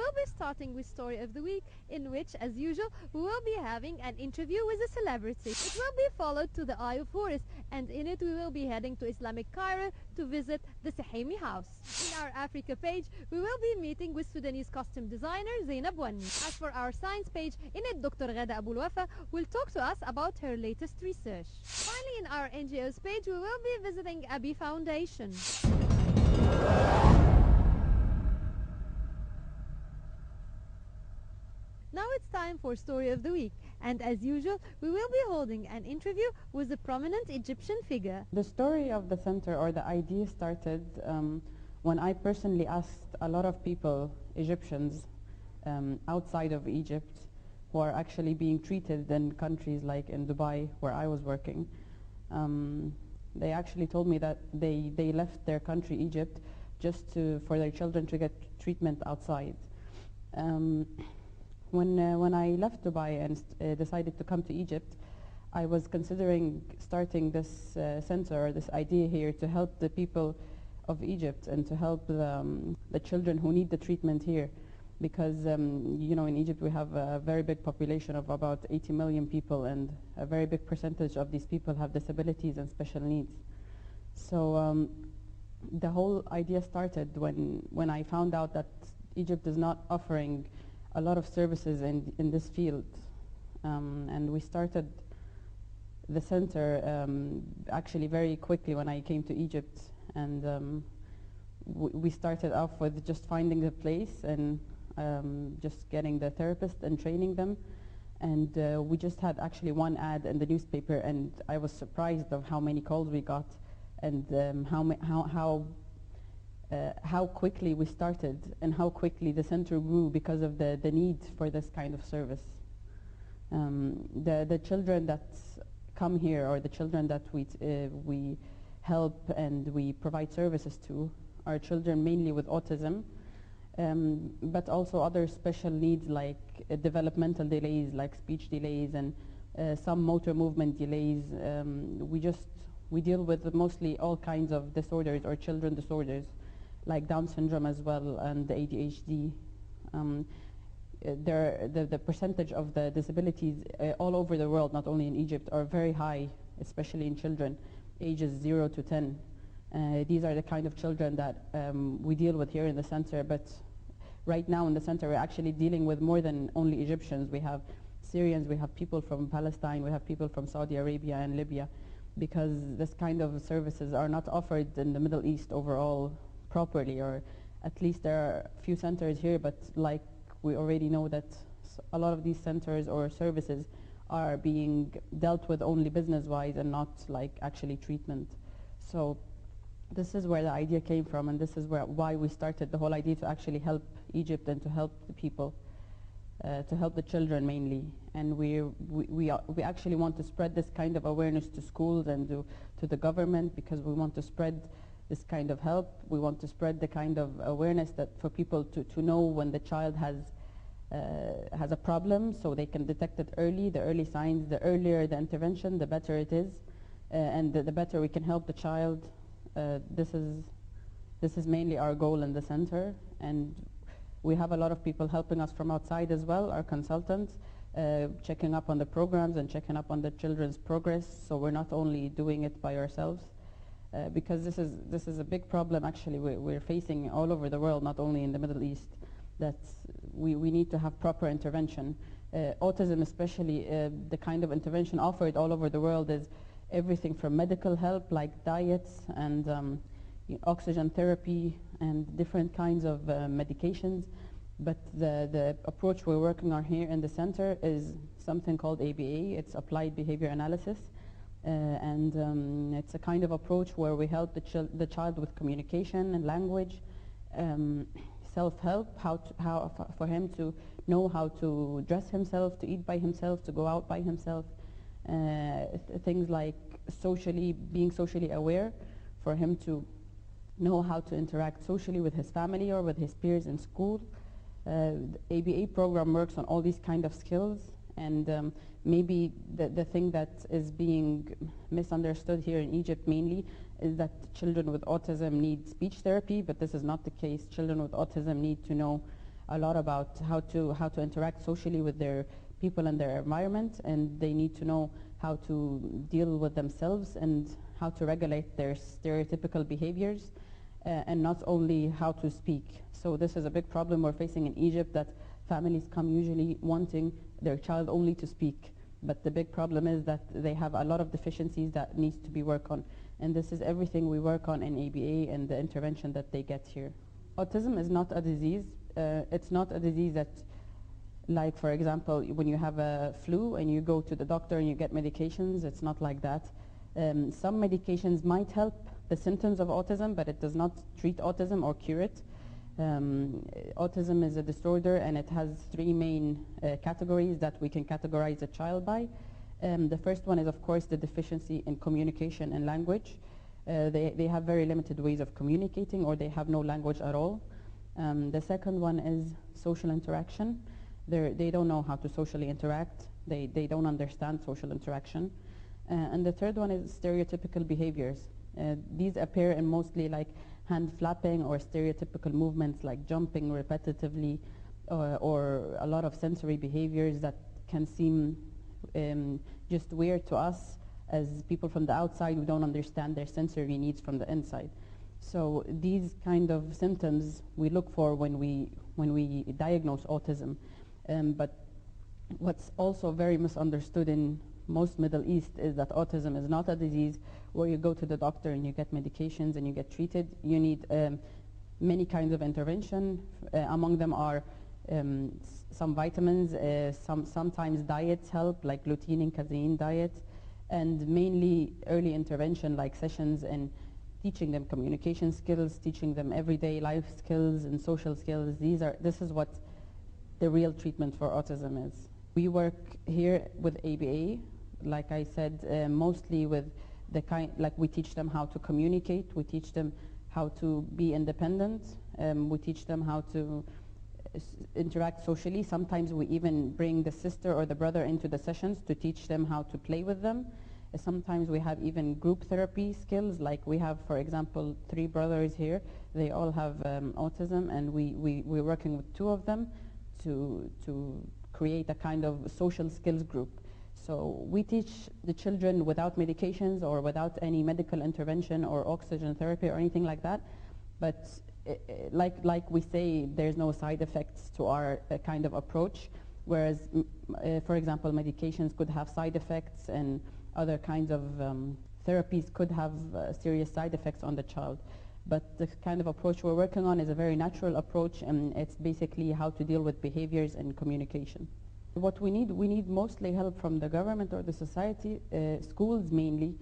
will be starting with Story of the Week, in which, as usual, we will be having an interview with a celebrity. It will be followed to the Eye of Horus, and in it we will be heading to Islamic Cairo to visit the Sahimi House. In our Africa page, we will be meeting with Sudanese costume designer Zainab Wanni. As for our science page, in it Dr. Ghada Abou Wafa will talk to us about her latest research. Finally, in our NGOs page, we will be visiting Abi Foundation. Now it's time for Story of the Week, and as usual, we will be holding an interview with a prominent Egyptian figure. The story of the center, or the idea, started when I personally asked a lot of people, Egyptians, outside of Egypt, who are actually being treated in countries like in Dubai, where I was working. They actually told me that they left their country, Egypt, just for their children to get treatment outside. When I left Dubai and decided to come to Egypt, I was considering starting this center, or this idea here, to help the people of Egypt and to help the children who need the treatment here. Because in Egypt we have a very big population of about 80 million people, and a very big percentage of these people have disabilities and special needs. So the whole idea started when I found out that Egypt is not offering a lot of services in this field, and we started the center actually very quickly when I came to Egypt, and we started off with just finding the place and just getting the therapist and training them, and we just had actually one ad in the newspaper, and I was surprised of how many calls we got, and how quickly we started and how quickly the center grew because of the need for this kind of service. The children that come here, or the children that we help and we provide services to, are children mainly with autism, but also other special needs like developmental delays, like speech delays, and some motor movement delays. We deal with mostly all kinds of disorders, or children disorders, like Down syndrome as well, and the ADHD. The percentage of the disabilities all over the world, not only in Egypt, are very high, especially in children ages 0 to 10. These are the kind of children that we deal with here in the center, but right now in the center we're actually dealing with more than only Egyptians. We have Syrians, we have people from Palestine, we have people from Saudi Arabia and Libya, because this kind of services are not offered in the Middle East overall properly, or at least there are a few centers here, but like we already know that a lot of these centers or services are being dealt with only business-wise and not like actually treatment. So this is where the idea came from, and this is why we started the whole idea, to actually help Egypt and to help the people, to help the children mainly. And we actually want to spread this kind of awareness to schools and to the government, because we want to spread this kind of help. We want to spread the kind of awareness that for people to know when the child has a problem, so they can detect it early. The early signs, the earlier the intervention, the better it is, and the better we can help the child. This is mainly our goal in the center, and we have a lot of people helping us from outside as well, our consultants, checking up on the programs and checking up on the children's progress. So we're not only doing it by ourselves. Because this is a big problem actually we're facing all over the world, not only in the Middle East, that we need to have proper intervention. Autism especially, the kind of intervention offered all over the world is everything from medical help like diets and oxygen therapy and different kinds of medications. But the approach we're working on here in the center is something called ABA, it's Applied Behavior Analysis. And it's a kind of approach where we help the child with communication and language, self-help, for him to know how to dress himself, to eat by himself, to go out by himself, things like being socially aware, for him to know how to interact socially with his family or with his peers in school. The ABA program works on all these kind of skills, and maybe the thing that is being misunderstood here in Egypt mainly is that children with autism need speech therapy, but this is not the case. Children with autism need to know a lot about how to interact socially with their people and their environment, and they need to know how to deal with themselves and how to regulate their stereotypical behaviors, and not only how to speak. So this is a big problem we're facing in Egypt, that families come usually wanting their child only to speak. But the big problem is that they have a lot of deficiencies that needs to be worked on. And this is everything we work on in ABA and the intervention that they get here. Autism is not a disease. It's not a disease that, like for example, when you have a flu and you go to the doctor and you get medications, it's not like that. Some medications might help the symptoms of autism, but it does not treat autism or cure it. Autism is a disorder, and it has three main categories that we can categorize a child by. The first one is, of course, the deficiency in communication and language. They have very limited ways of communicating, or they have no language at all. The second one is social interaction. They don't know how to socially interact. They don't understand social interaction. And the third one is stereotypical behaviors. These appear in mostly like hand flapping or stereotypical movements like jumping repetitively, or a lot of sensory behaviors that can seem just weird to us as people from the outside who don't understand their sensory needs from the inside. So these kind of symptoms we look for when we diagnose autism. But what's also very misunderstood in most Middle East is that autism is not a disease where you go to the doctor and you get medications and you get treated. You need many kinds of intervention. Among them are some vitamins, sometimes diets help, like lutein and casein diet, and mainly early intervention like sessions and teaching them communication skills, teaching them everyday life skills and social skills. This is what the real treatment for autism is. We work here with ABA, like I said, mostly with the kind, like we teach them how to communicate, we teach them how to be independent, we teach them how to interact socially. Sometimes we even bring the sister or the brother into the sessions to teach them how to play with them. Sometimes we have even group therapy skills, like we have, for example, 3 brothers here. They all have autism, and we're working with 2 of them to create a kind of social skills group. So we teach the children without medications or without any medical intervention or oxygen therapy or anything like that. But like we say, there's no side effects to our kind of approach, whereas, for example, medications could have side effects, and other kinds of therapies could have serious side effects on the child. But the kind of approach we're working on is a very natural approach, and it's basically how to deal with behaviors and communication. What we need mostly help from the government or the society, schools mainly,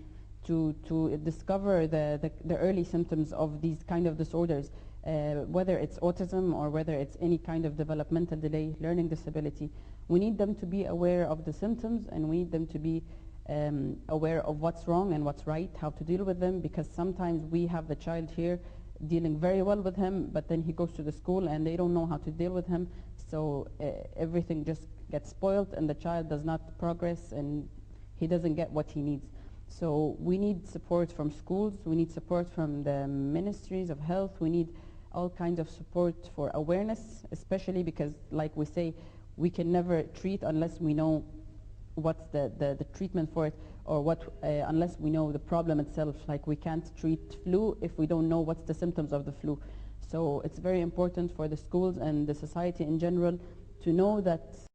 to discover the early symptoms of these kind of disorders, whether it's autism or whether it's any kind of developmental delay, learning disability. We need them to be aware of the symptoms, and we need them to be aware of what's wrong and what's right, how to deal with them, because sometimes we have the child here dealing very well with him, but then he goes to the school and they don't know how to deal with him, so everything just gets spoiled and the child does not progress and he doesn't get what he needs. So we need support from schools, we need support from the ministries of health, we need all kinds of support for awareness, especially because, like we say, we can never treat unless we know what's the treatment for it, or unless we know the problem itself. Like we can't treat flu if we don't know what's the symptoms of the flu. So it's very important for the schools and the society in general to know that